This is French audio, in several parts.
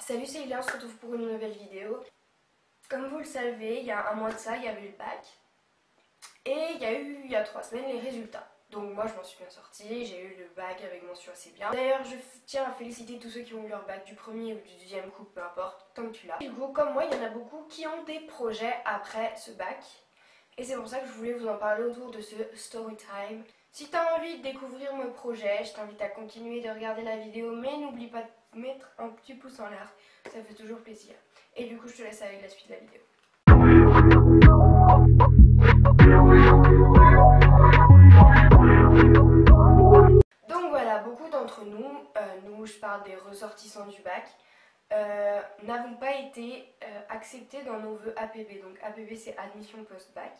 Salut, c'est Ilia, on se retrouve pour une nouvelle vidéo. Comme vous le savez, il y a un mois de ça, il y avait eu le bac. Et il y a eu, il y a 3 semaines, les résultats. Donc moi, je m'en suis bien sortie, j'ai eu le bac avec mention assez bien. D'ailleurs, je tiens à féliciter tous ceux qui ont eu leur bac du premier ou du deuxième coup, peu importe, tant que tu l'as. Du coup, comme moi, il y en a beaucoup qui ont des projets après ce bac. Et c'est pour ça que je voulais vous en parler autour de ce story time. Si tu as envie de découvrir mon projet, je t'invite à continuer de regarder la vidéo, mais n'oublie pas de mettre un petit pouce en l'air, ça fait toujours plaisir. Et du coup, je te laisse avec la suite de la vidéo. Donc voilà, beaucoup d'entre nous, je parle des ressortissants du bac, n'avons pas été acceptés dans nos vœux APB. Donc APB, c'est admission post-bac.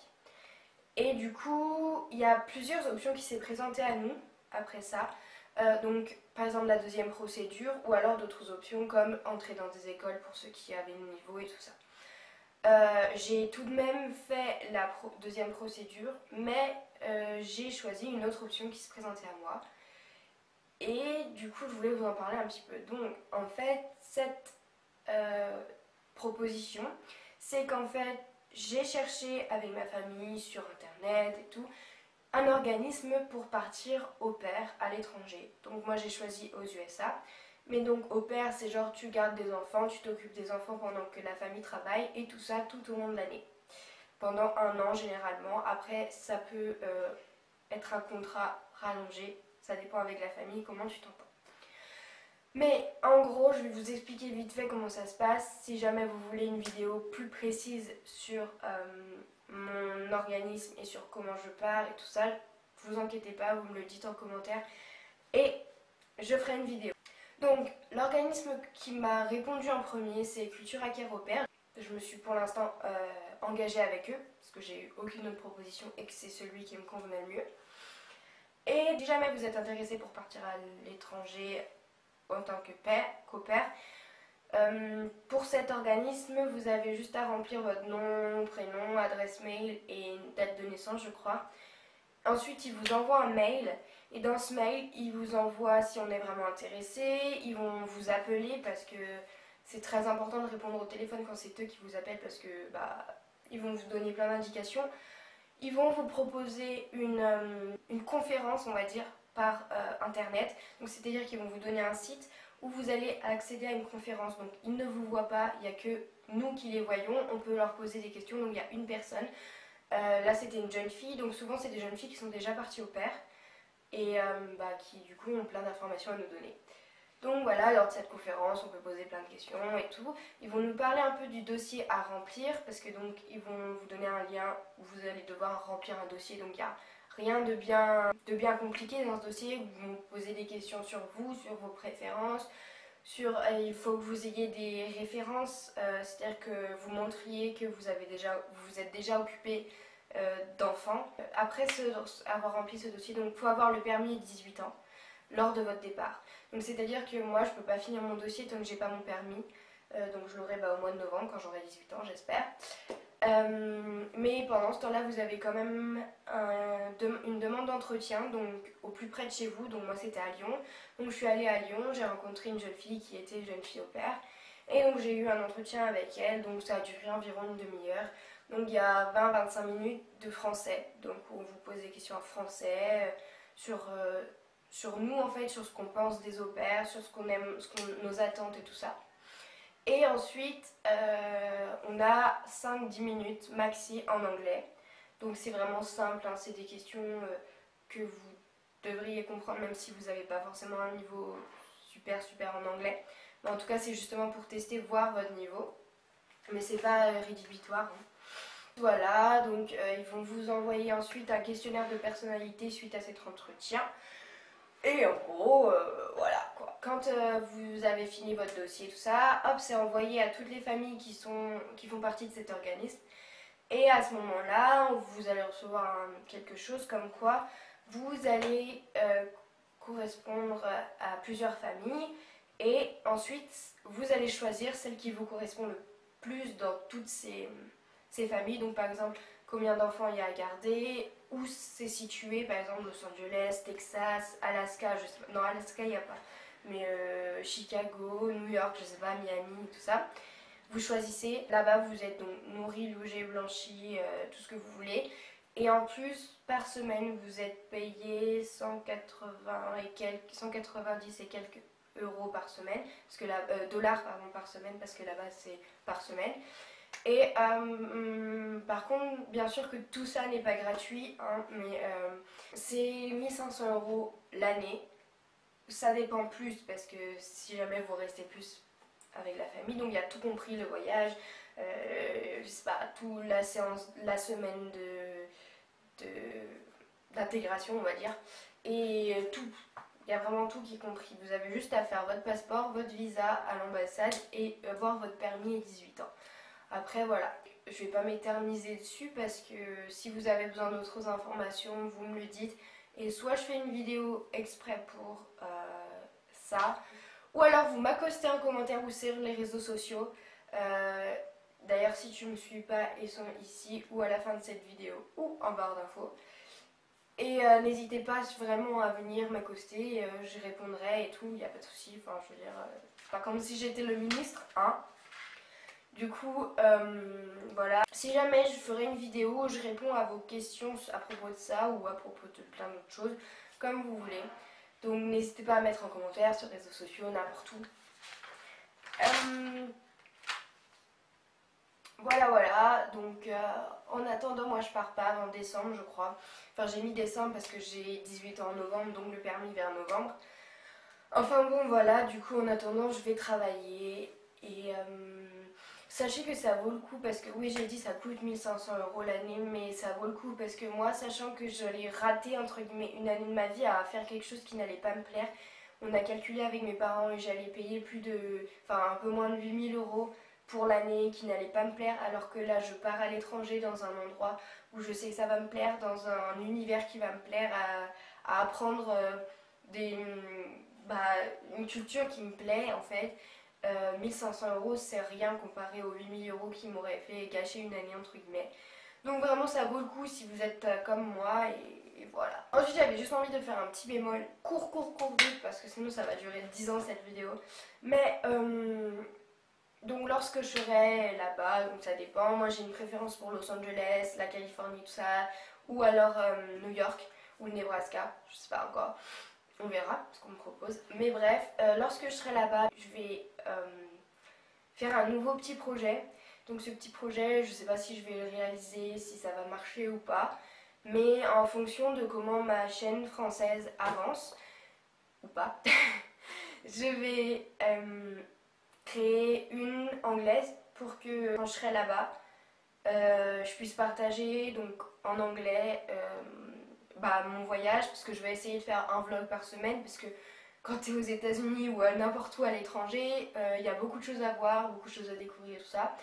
Et du coup, il y a plusieurs options qui s'est présentées à nous après ça. Donc par exemple la deuxième procédure ou alors d'autres options comme entrer dans des écoles pour ceux qui avaient le niveau et tout ça. J'ai tout de même fait la deuxième procédure, mais j'ai choisi une autre option qui se présentait à moi. Et du coup, je voulais vous en parler un petit peu. Donc en fait, cette proposition, c'est qu'en fait, j'ai cherché avec ma famille sur internet et tout un organisme pour partir au pair à l'étranger. Donc moi j'ai choisi aux USA. Mais donc au pair, c'est genre tu gardes des enfants, tu t'occupes des enfants pendant que la famille travaille et tout ça tout au long de l'année. Pendant 1 an généralement. Après ça peut être un contrat rallongé. Ça dépend avec la famille comment tu t'entends. Mais en gros, je vais vous expliquer vite fait comment ça se passe. Si jamais vous voulez une vidéo plus précise sur mon organisme et sur comment je pars et tout ça, vous inquiétez pas, vous me le dites en commentaire et je ferai une vidéo. Donc l'organisme qui m'a répondu en premier, c'est Culture Acquérir au Pair. Je me suis pour l'instant engagée avec eux parce que j'ai eu aucune autre proposition et que c'est celui qui me convenait le mieux. Et si jamais vous êtes intéressé pour partir à l'étranger en tant qu'au pair, pour cet organisme, vous avez juste à remplir votre nom, prénom, adresse mail et date de naissance, je crois. Ensuite, ils vous envoient un mail et dans ce mail, ils vous envoient si on est vraiment intéressé. Ils vont vous appeler parce que c'est très important de répondre au téléphone quand c'est eux qui vous appellent parce que ils vont vous donner plein d'indications. Ils vont vous proposer une conférence, on va dire, par internet. Donc c'est-à-dire qu'ils vont vous donner un site où vous allez accéder à une conférence. Donc ils ne vous voient pas, il n'y a que nous qui les voyons. On peut leur poser des questions, donc il y a une personne. Là c'était une jeune fille, donc souvent c'est des jeunes filles qui sont déjà parties au pair et qui du coup ont plein d'informations à nous donner. Donc voilà, lors de cette conférence, on peut poser plein de questions et tout. Ils vont nous parler un peu du dossier à remplir parce que donc ils vont vous donner un lien où vous allez devoir remplir un dossier. Donc il n'y a rien de bien compliqué dans ce dossier. Vous vont poser des questions sur vous, sur vos préférences, il faut que vous ayez des références, c'est-à-dire que vous montriez que vous êtes déjà occupé d'enfants. Après avoir rempli ce dossier, donc il faut avoir le permis de 18 ans lors de votre départ. Donc c'est-à-dire que moi je peux pas finir mon dossier tant que j'ai pas mon permis, donc je l'aurai au mois de novembre quand j'aurai 18 ans j'espère. Mais pendant ce temps-là vous avez quand même une demande d'entretien donc au plus près de chez vous, donc moi c'était à Lyon. Donc je suis allée à Lyon, j'ai rencontré une jeune fille qui était jeune fille au pair et donc j'ai eu un entretien avec elle, donc ça a duré environ une demi-heure. Donc il y a 20-25 minutes de français, donc on vous pose des questions en français sur nous en fait, sur ce qu'on pense des au pairs, sur ce qu'on aime, nos attentes et tout ça. Et ensuite on a 5-10 minutes maxi en anglais. Donc c'est vraiment simple, hein, c'est des questions que vous devriez comprendre même si vous n'avez pas forcément un niveau super en anglais. Mais en tout cas c'est justement pour tester, voir votre niveau. Mais c'est pas rédhibitoire. Hein. Voilà, donc ils vont vous envoyer ensuite un questionnaire de personnalité suite à cet entretien. Et en gros, voilà quoi. Quand vous avez fini votre dossier et tout ça, hop, c'est envoyé à toutes les familles qui font partie de cet organisme. Et à ce moment-là, vous allez recevoir quelque chose comme quoi vous allez correspondre à plusieurs familles. Et ensuite, vous allez choisir celle qui vous correspond le plus dans toutes ces familles. Donc par exemple, combien d'enfants il y a à garder, où c'est situé, par exemple Los Angeles, Texas, Alaska, je sais pas, non Alaska il n'y a pas, mais Chicago, New York, je sais pas, Miami, tout ça. Vous choisissez, là-bas vous êtes donc nourri, logé, blanchi, tout ce que vous voulez. Et en plus, par semaine, vous êtes payé 190 et quelques euros par semaine, parce que dollars pardon, par semaine, parce que là-bas c'est par semaine. Et par contre, bien sûr que tout ça n'est pas gratuit, hein, mais c'est 1500 euros l'année. Ça dépend plus parce que si jamais vous restez plus avec la famille, donc il y a tout compris, le voyage, je sais pas, tout la semaine d'intégration on va dire, et tout. Il y a vraiment tout qui est compris. Vous avez juste à faire votre passeport, votre visa à l'ambassade et voir votre permis et 18 ans. Après voilà, je vais pas m'éterniser dessus parce que si vous avez besoin d'autres informations, vous me le dites. Et soit je fais une vidéo exprès pour ça, ou alors vous m'accostez un commentaire ou sur les réseaux sociaux. D'ailleurs si tu ne me suis pas, ils sont ici ou à la fin de cette vidéo ou en barre d'infos. Et n'hésitez pas vraiment à venir m'accoster, je répondrai et tout, il n'y a pas de souci. Enfin je veux dire, c'est pas comme si j'étais le ministre, hein. Du coup, voilà. Si jamais je ferai une vidéo où je réponds à vos questions à propos de ça ou à propos de plein d'autres choses, comme vous voulez. Donc n'hésitez pas à mettre en commentaire sur les réseaux sociaux, n'importe où. Voilà. Donc en attendant, moi je pars pas avant décembre, je crois. Enfin, j'ai mis décembre parce que j'ai 18 ans en novembre, donc le permis vers novembre. Enfin bon, voilà. Du coup, en attendant, je vais travailler et... sachez que ça vaut le coup parce que oui j'ai dit ça coûte 1500 euros l'année, mais ça vaut le coup parce que moi, sachant que j'allais rater entre guillemets une année de ma vie à faire quelque chose qui n'allait pas me plaire, on a calculé avec mes parents et j'allais payer un peu moins de 8000 euros pour l'année qui n'allait pas me plaire, alors que là je pars à l'étranger dans un endroit où je sais que ça va me plaire, dans un univers qui va me plaire, à apprendre une culture qui me plaît en fait. 1500 euros c'est rien comparé aux 8000 euros qui m'auraient fait gâcher une année entre guillemets. Donc vraiment ça vaut le coup si vous êtes comme moi et voilà. Ensuite j'avais juste envie de faire un petit bémol court vite parce que sinon ça va durer 10 ans cette vidéo. Mais donc lorsque je serai là-bas, donc ça dépend, moi j'ai une préférence pour Los Angeles, la Californie, tout ça, ou alors New York ou le Nebraska, je sais pas encore. On verra ce qu'on me propose. Mais bref, lorsque je serai là-bas, je vais faire un nouveau petit projet. Donc ce petit projet, je ne sais pas si je vais le réaliser, si ça va marcher ou pas. Mais en fonction de comment ma chaîne française avance, ou pas, je vais créer une anglaise pour que quand je serai là-bas, je puisse partager donc en anglais mon voyage, parce que je vais essayer de faire un vlog par semaine, parce que quand tu es aux États-Unis ou n'importe où à l'étranger, il y a beaucoup de choses à voir, beaucoup de choses à découvrir, tout ça.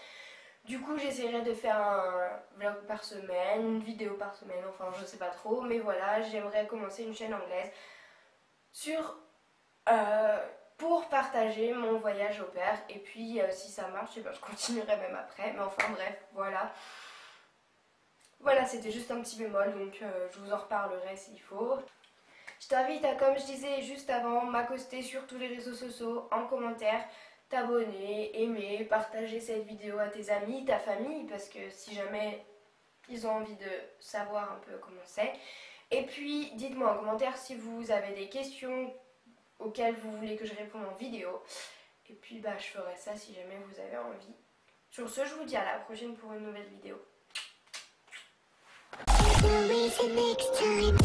Du coup, j'essaierai de faire un vlog par semaine, une vidéo par semaine, enfin je sais pas trop, mais voilà, j'aimerais commencer une chaîne anglaise pour partager mon voyage au pair, et puis si ça marche, je continuerai même après, mais enfin bref, voilà. Voilà, c'était juste un petit bémol, donc je vous en reparlerai s'il faut. Je t'invite à, comme je disais juste avant, m'accoster sur tous les réseaux sociaux, en commentaire, t'abonner, aimer, partager cette vidéo à tes amis, ta famille, parce que si jamais ils ont envie de savoir un peu comment c'est. Et puis, dites-moi en commentaire si vous avez des questions auxquelles vous voulez que je réponde en vidéo. Et puis, je ferai ça si jamais vous avez envie. Sur ce, je vous dis à la prochaine pour une nouvelle vidéo. Always the next time.